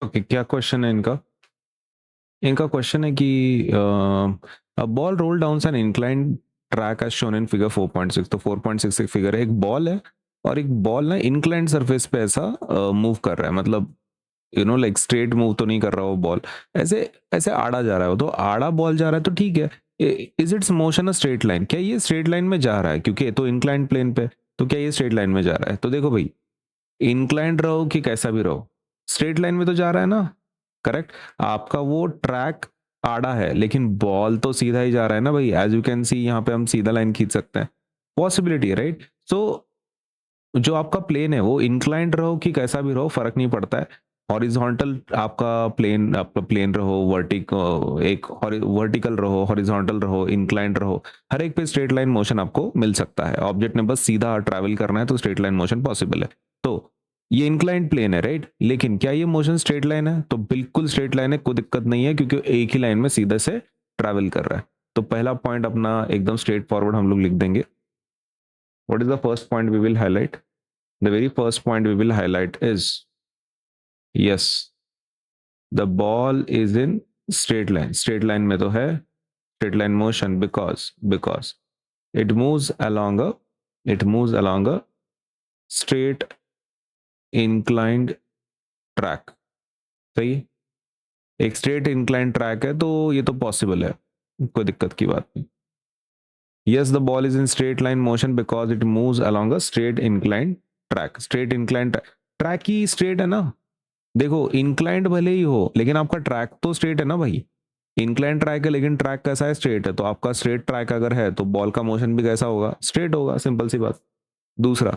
Okay, क्या question है इनका? इनका क्वेश्चन है कि a ball roll down an incline track as shown in figure 4.6। तो 4.6 एक फिगर है, एक बॉल है और एक बॉल ना इंक्लाइंड सरफेस पे ऐसा मूव कर रहा है, मतलब लाइक स्ट्रेट मूव तो नहीं कर रहा वो बॉल, ऐसे ऐसे आड़ा जा रहा है वो, तो आड़ा बॉल जा रहा है तो ठीक है। Is it's motion a straight line? क्या ये स्ट्रेट लाइन में जा रहा है? क्योंकि ये तो इंक्लाइंड प्लेन पे, तो क्या ये स्ट्रेट लाइन में जा रहा है? तो देखो भाई, इंक्लाइंड रहो कि कैसा भी रहो, स्ट्रेट लाइन में तो जा रहा है ना, करेक्ट। आपका वो ट्रैक आड़ा है लेकिन बॉल तो सीधा ही जा रहा है ना भाई, एज यू कैन सी यहाँ पे हम सीधा लाइन खींच सकते हैं, पॉसिबिलिटी है, राइट। सो जो आपका प्लेन है वो इंक्लाइंड रहो कि कैसा भी रहो फर्क नहीं पड़ता है। हॉरिजॉन्टल आपका प्लेन रहो, एक वर्टिकल रहो, हॉरिजॉन्टल रहो, इंक्लाइंड रहो, हर एक पे स्ट्रेट लाइन मोशन आपको मिल सकता है। ऑब्जेक्ट ने बस सीधा ट्रैवल करना है तो स्ट्रेट लाइन मोशन पॉसिबल है। तो ये इंक्लाइंड प्लेन है, राइट, लेकिन क्या ये मोशन स्ट्रेट लाइन है? तो बिल्कुल स्ट्रेट लाइन है, कोई दिक्कत नहीं है, क्योंकि एक ही लाइन में सीधे से ट्रैवल कर रहा है। तो पहला पॉइंट अपना एकदम स्ट्रेट फॉरवर्ड हम लोग लिख देंगे। What is the first point we will highlight? The very first point we will highlight is, yes, the ball is in straight line. Straight line में तो है straight line motion because it moves along a straight inclined track. सही है? एक straight inclined track है तो ये तो possible है, कोई दिक्कत की बात नहीं। Yes, the ball is in straight line motion because it moves along a straight inclined track. Straight inclined track he straight है ना। देखो, इंक्लाइंड भले ही हो लेकिन आपका ट्रैक तो स्ट्रेट है ना भाई। इंक्लाइंड ट्रैक है लेकिन ट्रैक कैसा है? स्ट्रेट है। तो आपका स्ट्रेट ट्रैक अगर है तो बॉल का मोशन भी कैसा होगा? स्ट्रेट होगा, सिंपल सी बात। दूसरा,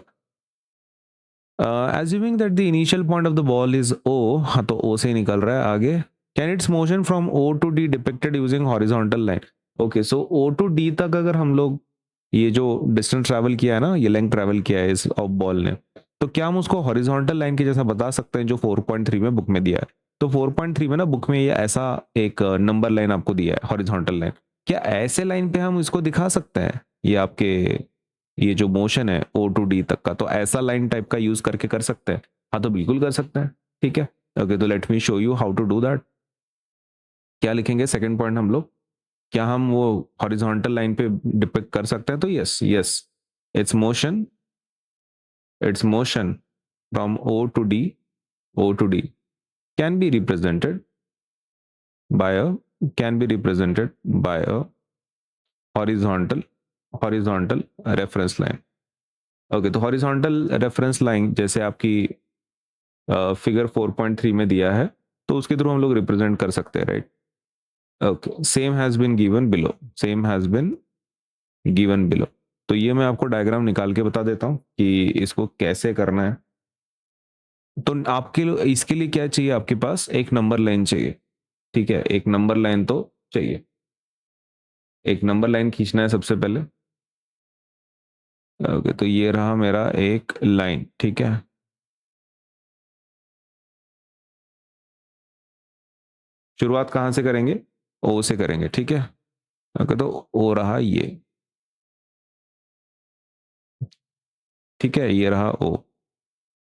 assuming that the initial point of the ball is O, हाँ तो ओ से ही निकल रहा है आगे। Can its motion from O to D depicted using horizontal line? Okay, so O to D तक अगर हम लोग ये जो डिस्टेंस ट्रैवल किया है ना, ये लेंथ ट्रैवल किया है इस ऑफ बॉल ने, तो क्या हम उसको हॉरिजॉन्टल लाइन के जैसा बता सकते हैं जो 4.3 में बुक में दिया है? तो 4.3 में ना बुक में ये ऐसा एक नंबर लाइन आपको दिया है, हॉरिजॉन्टल लाइन। क्या ऐसे लाइन पे हम इसको दिखा सकते हैं? ये आपके ये जो मोशन है ओ टू डी तक का, तो ऐसा लाइन टाइप का यूज करके कर सकते हैं? हाँ तो बिल्कुल कर सकते हैं, ठीक है। ओके, तो let me show you how to do that. क्या लिखेंगे सेकंड पॉइंट हम लोग? क्या हम वो हॉरिजॉन्टल लाइन पे डिपिक्ट कर सकते हैं? तो yes yes, it's motion, its motion from O to D can be represented by a horizontal reference line. Okay, तो हॉरिजॉन्टल रेफरेंस लाइन जैसे आपकी फिगर 4.3 में दिया है, तो उसके थ्रू हम लोग रिप्रेजेंट कर सकते हैं, right. Okay, same has been given below. तो ये मैं आपको डायग्राम निकाल के बता देता हूँ कि इसको कैसे करना है। तो आपके इसके लिए क्या चाहिए? आपके पास एक नंबर लाइन चाहिए, ठीक है, एक नंबर लाइन तो चाहिए। एक नंबर लाइन खींचना है सबसे पहले। ओके, तो ये रहा मेरा एक लाइन, ठीक है। शुरुआत कहाँ से करेंगे? ओ से करेंगे, ठीक है। ओके, तो ओ रहा ये, ठीक है, ये रहा ओ।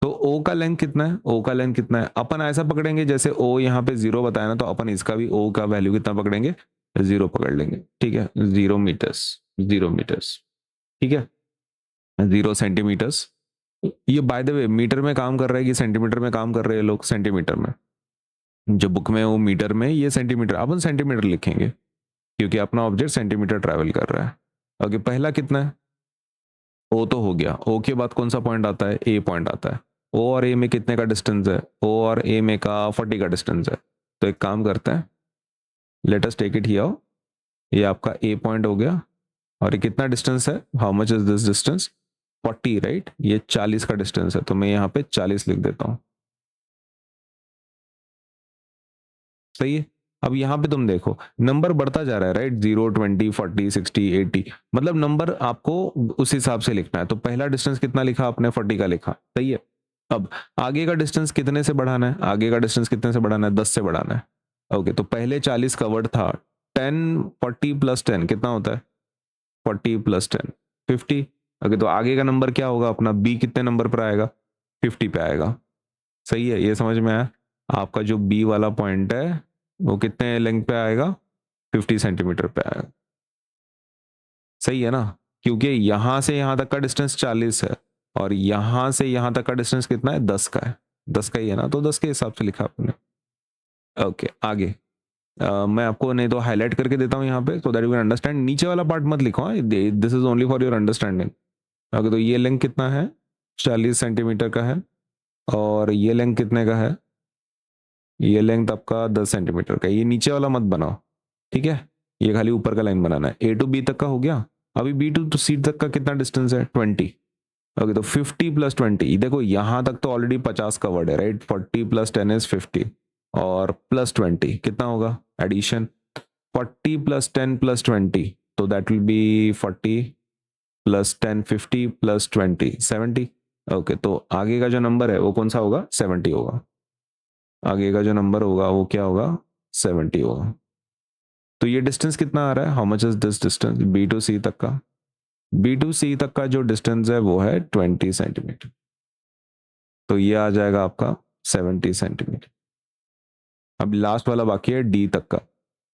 तो ओ का लेंथ कितना है? ओ का लेंथ कितना है? अपन ऐसा पकड़ेंगे जैसे ओ यहाँ पे 0 बताया ना, तो अपन इसका भी ओ का वैल्यू कितना पकड़ेंगे? 0 पकड़ लेंगे, ठीक है। 0 मीटर्स, 0 मीटर्स, ठीक है, 0 सेंटीमीटर्स। ये बाय द वे मीटर में काम कर रहा है कि सेंटीमीटर में काम कर रहे हैं लोग? सेंटीमीटर में। जो बुक में वो मीटर में, ये सेंटीमीटर, अपन सेंटीमीटर लिखेंगे क्योंकि अपना ऑब्जेक्ट सेंटीमीटर ट्रैवल कर रहा है। ओके, पहला कितना है? ओ तो हो गया। ओ के बाद कौन सा पॉइंट आता है? ए पॉइंट आता है। ओ और ए में कितने का डिस्टेंस है? ओ और ए में का 40 का डिस्टेंस है। तो एक काम करते हैं, let us take it here. ये आपका ए पॉइंट हो गया, और ये कितना डिस्टेंस है? How much is this distance? 40, right. ये 40 का डिस्टेंस है, तो मैं यहाँ पे 40 लिख देता हूँ, सही है। अब यहाँ पे तुम देखो नंबर बढ़ता जा रहा है, राइट, 0, 20, 40, 60, 80, मतलब नंबर आपको उस हिसाब से लिखना है। तो पहला डिस्टेंस कितना लिखा आपने? 40 का लिखा, सही है। अब आगे का डिस्टेंस कितने से बढ़ाना है? आगे का डिस्टेंस कितने से बढ़ाना है? 10 से बढ़ाना है। ओके, तो पहले 40 कवर्ड था, 10, 40 प्लस 10 कितना होता है? 40 प्लस 10, 50। ओके, तो आगे का नंबर क्या होगा अपना? बी कितने नंबर पर आएगा? 50 पे आएगा, सही है, ये समझ में आया। आपका जो बी वाला पॉइंट है वो कितने लेंथ पे आएगा, 50 सेंटीमीटर पे आएगा। सही है ना, क्योंकि यहां से यहां तक का डिस्टेंस 40 है और यहां से यहां तक का डिस्टेंस कितना है, 10 का है। 10 का ही है ना, तो 10 के हिसाब से लिखा आपने। ओके आगे। मैं आपको नहीं तो हाईलाइट करके देता हूँ यहाँ पे, so that you can understand. नीचे वाला पार्ट मत लिखो, this is only for your understanding. Okay, तो ये लेंथ कितना है, 40 सेंटीमीटर का है। और ये लेंथ कितने का है, ये लेंथ आपका 10 सेंटीमीटर का। ये नीचे वाला मत बनाओ, ठीक है, ये खाली ऊपर का लाइन बनाना है। ए टू बी तक का हो गया। अभी बी टू सी तक का कितना डिस्टेंस है, 20। ओके, तो 50 प्लस 20, देखो यहां तक तो ऑलरेडी 50 कवर्ड है, राइट। 40 प्लस 10 इज 50 और प्लस 20 कितना होगा, एडिशन 40 प्लस 10 प्लस 20, तो that will be 40 plus 10 50 plus 20 70। Okay, तो आगे का जो नंबर है वो कौन सा होगा, 70 होगा। आगे का जो नंबर होगा वो क्या होगा, 70 होगा। तो ये डिस्टेंस कितना आ रहा है, how much is this distance, B to C तक का। बी टू सी तक का जो डिस्टेंस है वो है 20 सेंटीमीटर। तो ये आ जाएगा आपका 70 सेंटीमीटर। अब लास्ट वाला बाकी है डी तक का।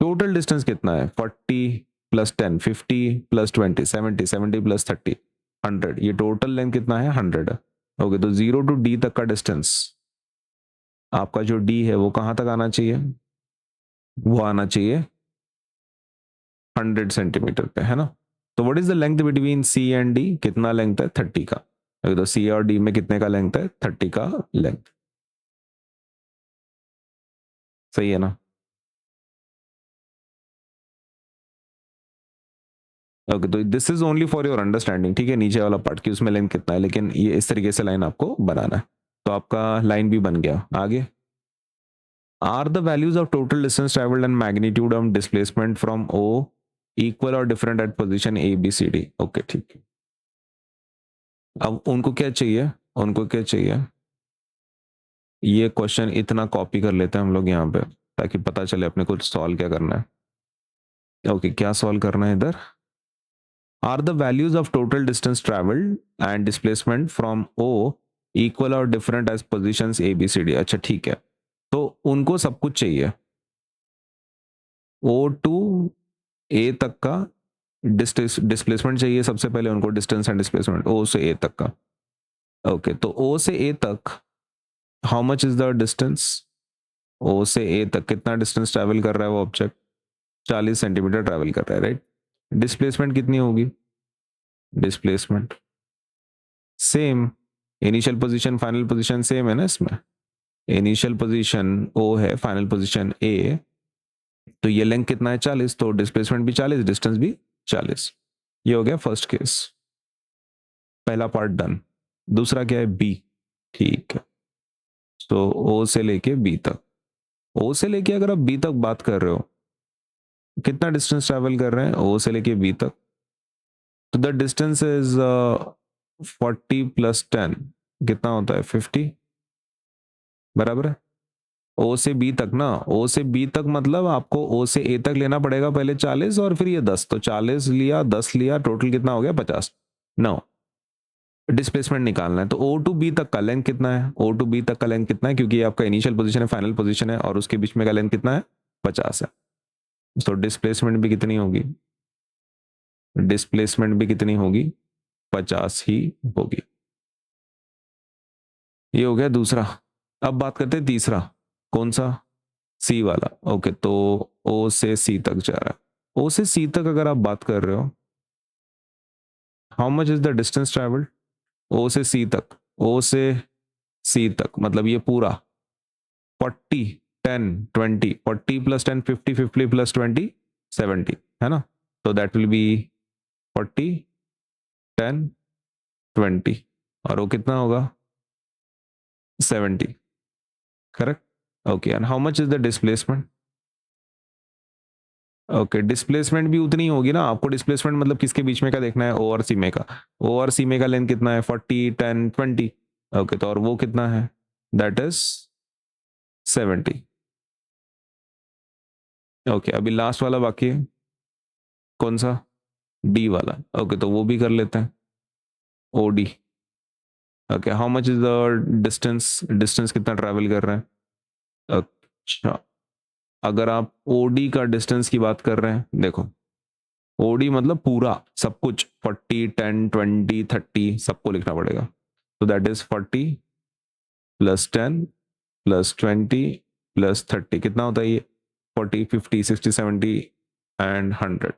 टोटल डिस्टेंस कितना है, 40 प्लस 10 50 प्लस 20 70 70 प्लस 30 100। ये टोटल लेंथ कितना है, 100 है। ओके, तो 0 टू डी तक का डिस्टेंस, आपका जो डी है वो कहां तक आना चाहिए, वो आना चाहिए 100 सेंटीमीटर पे, है ना। तो what is the length between C and D, कितना लेंथ है, 30 का। तो सी और डी में कितने का लेंथ है, 30 का लेंथ। सही है ना। ओके, तो this is only for your understanding, ठीक है, नीचे वाला पार्ट की उसमें लेंथ कितना है, लेकिन ये इस तरीके से लाइन आपको बनाना है। तो आपका लाइन भी बन गया। आगे, are the values of total distance travelled and magnitude of displacement from O equal or different at position A B C D. Okay ठीक है। अब उनको क्या चाहिए, उनको क्या चाहिए, ये क्वेश्चन इतना कॉपी कर लेते हैं हम लोग यहाँ पे, ताकि पता चले अपने को सॉल्व क्या करना है। ओके, क्या सॉल्व करना है इधर, are the values of total distance travelled and displacement from O equal or different at positions A B C D. अच्छा ठीक है, तो उनको सब कुछ चाहिए, ओ टू ए तक का डिस्प्लेसमेंट चाहिए सबसे पहले उनको, डिस्टेंस एंड डिस्प्लेसमेंट ओ से ए तक का। ओके, तो ओ से ए तक how much is the distance, O से ए तक कितना डिस्टेंस ट्रैवल कर रहा है वो ऑब्जेक्ट, 40 सेंटीमीटर ट्रैवल कर रहा है, राइट। डिस्प्लेसमेंट कितनी होगी, displacement same, initial position final position same है ना इसमें। इनिशियल पोजीशन ओ है, फाइनल पोजीशन ए, तो ये लेंथ कितना है, 40, तो डिस्प्लेसमेंट भी 40, डिस्टेंस भी 40। ये हो गया फर्स्ट केस, पहला पार्ट डन। दूसरा क्या है, बी, ठीक है। तो ओ से लेके बी तक, ओ से लेके अगर आप बी तक बात कर रहे हो, कितना डिस्टेंस ट्रैवल कर रहे हैं ओ से लेके बी तक, तो द डिस्टेंस इज 40 प्लस 10 कितना होता है, 50, बराबर है। ओ से बी तक ना, ओ से बी तक मतलब आपको ओ से ए तक लेना पड़ेगा पहले 40 और फिर ये 10, तो 40 लिया 10 लिया, टोटल कितना हो गया, 50। नो, डिस्प्लेसमेंट निकालना है, तो ओ टू बी तक का लेंथ कितना है, ओ टू बी तक का लेंथ कितना है, क्योंकि ये आपका इनिशियल पोजीशन है फाइनल पोजीशन है और उसके बीच में का लेंथ कितना है, 50 है। तो डिस्प्लेसमेंट भी कितनी होगी, डिस्प्लेसमेंट भी कितनी होगी, 50 ही होगी। ये हो गया दूसरा। अब बात करते हैं तीसरा, कौन सा, सी वाला। ओके, तो ओ से सी तक जा रहा है, ओ से सी तक अगर आप बात कर रहे हो, how much is the distance travelled, O से सी तक, ओ से सी तक मतलब ये पूरा 40 10 20, 40 प्लस 10 50, 50 प्लस 20 70, है ना। तो दैट विल बी 40 10 20, और वो कितना होगा, 70, correct. Okay, and how much is the displacement, okay displacement भी उतनी होगी ना, आपको डिस्प्लेसमेंट मतलब किसके बीच में का देखना है, ओ और सी में का। ओ और सी में का लेंथ कितना है, 40 10 20। ओके, तो और वो कितना है, दैट इज 70। ओके, अभी लास्ट वाला बाकी है, कौन सा, डी वाला। ओके, तो वो भी कर लेते हैं, O D. Okay, how much is the distance, distance कितना ट्रैवल कर रहे हैं, अच्छा, अगर आप ओडी का डिस्टेंस की बात कर रहे हैं, देखो ओडी मतलब पूरा सब कुछ 40 10 20 30 सबको लिखना पड़ेगा। तो that is 40 plus 10 plus 20 plus 30 कितना होता है ये? 40 50 60 70 एंड 100।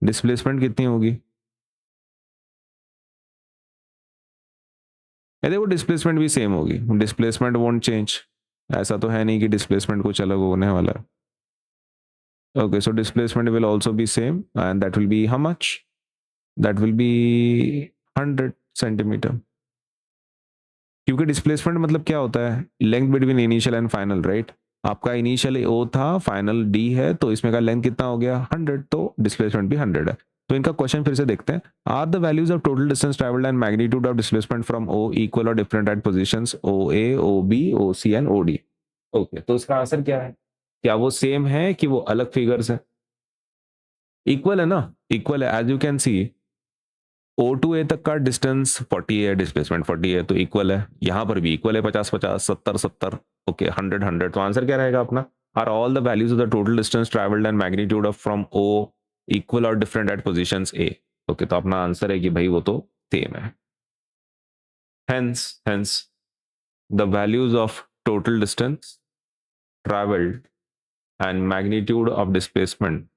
डिस्प्लेसमेंट कितनी होगी? यदि वो डिस्प्लेसमेंट भी सेम होगी, डिस्प्लेसमेंट वोंट चेंज, ऐसा तो है नहीं कि डिस्प्लेसमेंट कुछ अलग होने वाला है। Okay, so displacement will also be same, and that will be how much? That will be 100 centimetre. क्योंकि डिस्प्लेसमेंट मतलब क्या होता है? Length between initial and final, right? आपका इनिशियल ओ था, फाइनल डी है, तो इसमें का लेंथ कितना हो गया? 100, तो डिस्प्लेसमेंट भी 100 है। तो इनका क्वेश्चन फिर से देखते हैं। Are the values of total distance travelled and magnitude of displacement from O equal or different at positions O A, O B, O C and O D? Okay, तो इसका आंसर क्या है? क्या वो सेम है कि वो अलग फिगर्स है? इक्वल है ना, इक्वल है। As you can see O to A तक का डिस्टेंस 40 है, डिस्प्लेसमेंट 40 है, तो इक्वल है। यहां पर भी इक्वल है, 50 50 70 70, ओके 100 100। तो आंसर क्या रहेगा अपना? Are all the values of the total distance travelled and magnitude of from O equal or different at positions A? Okay, तो अपना आंसर है कि भाई वो तो सेम है। Hence the values of total distance travelled and magnitude of displacement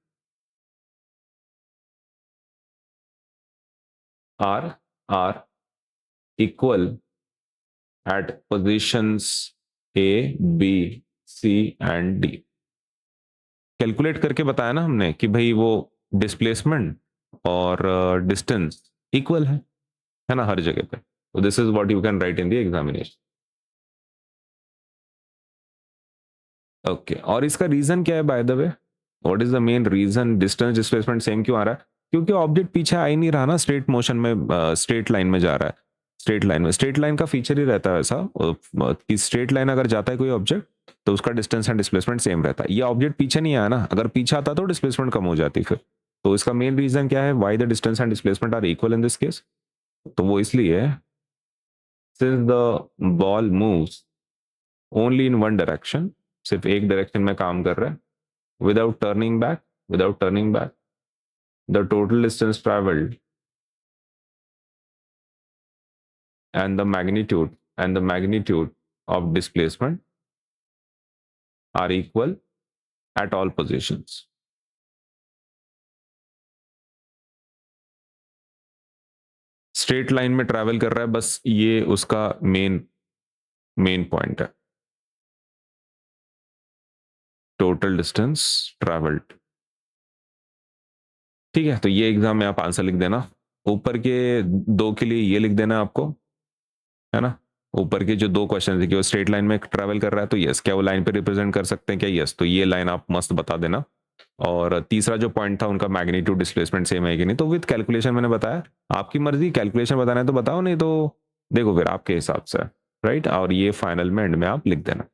are equal at positions A, B, C and D। Calculate करके बताया ना हमने कि भाई वो डिस्प्लेसमेंट और डिस्टेंस इक्वल है ना हर जगह पे। तो this is what you can write in the examination. Okay, और इसका रीजन क्या है by the way? What is the main reason distance displacement same क्यों आ रहा है? क्योंकि ऑब्जेक्ट पीछे आ ही नहीं रहा ना, स्ट्रेट मोशन में, स्ट्रेट लाइन में जा रहा है। स्ट्रेट लाइन में, स्ट्रेट लाइन का फीचर ही रहता है ऐसा कि स्ट्रेट लाइन अगर जाता है कोई ऑब्जेक्ट तो उसका डिस्टेंस एंड डिस्प्लेसमेंट सेम रहता है। ये ऑब्जेक्ट पीछे नहीं आया ना, अगर पीछे आता तो डिस्प्लेसमेंट कम हो जाती फिर। तो इसका मेन रीजन क्या है? Why the distance and displacement are equal in this case? तो वो इसलिए since the ball moves only in one direction, सिर्फ एक डायरेक्शन में काम कर रहा है, without turning back, the total distance traveled and the magnitude of displacement are equal at all positions। Straight line में ट्रैवल कर रहा है, बस ये उसका मेन पॉइंट है, टोटल डिस्टेंस ट्रैवल्ड। ठीक है, तो ये एग्जाम में आप आंसर लिख देना। ऊपर के दो के लिए ये लिख देना आपको, है ना? ऊपर के जो दो क्वेश्चन है कि वो स्ट्रेट लाइन में ट्रैवल कर रहा है तो यस, क्या वो लाइन पे रिप्रेजेंट कर सकते हैं क्या? यस, तो ये लाइन आप मस्त बता देना। और तीसरा जो पॉइंट था उनका मैग्नीट्यूड डिस्प्लेसमेंट सेम है कि नहीं, तो विद कैलकुलेशन मैंने बताया। आपकी मर्जी, कैलकुलेशन बताना है तो बताओ, नहीं तो देखो फिर आपके हिसाब से, राइट? और ये फाइनल में एंड में आप लिख देना।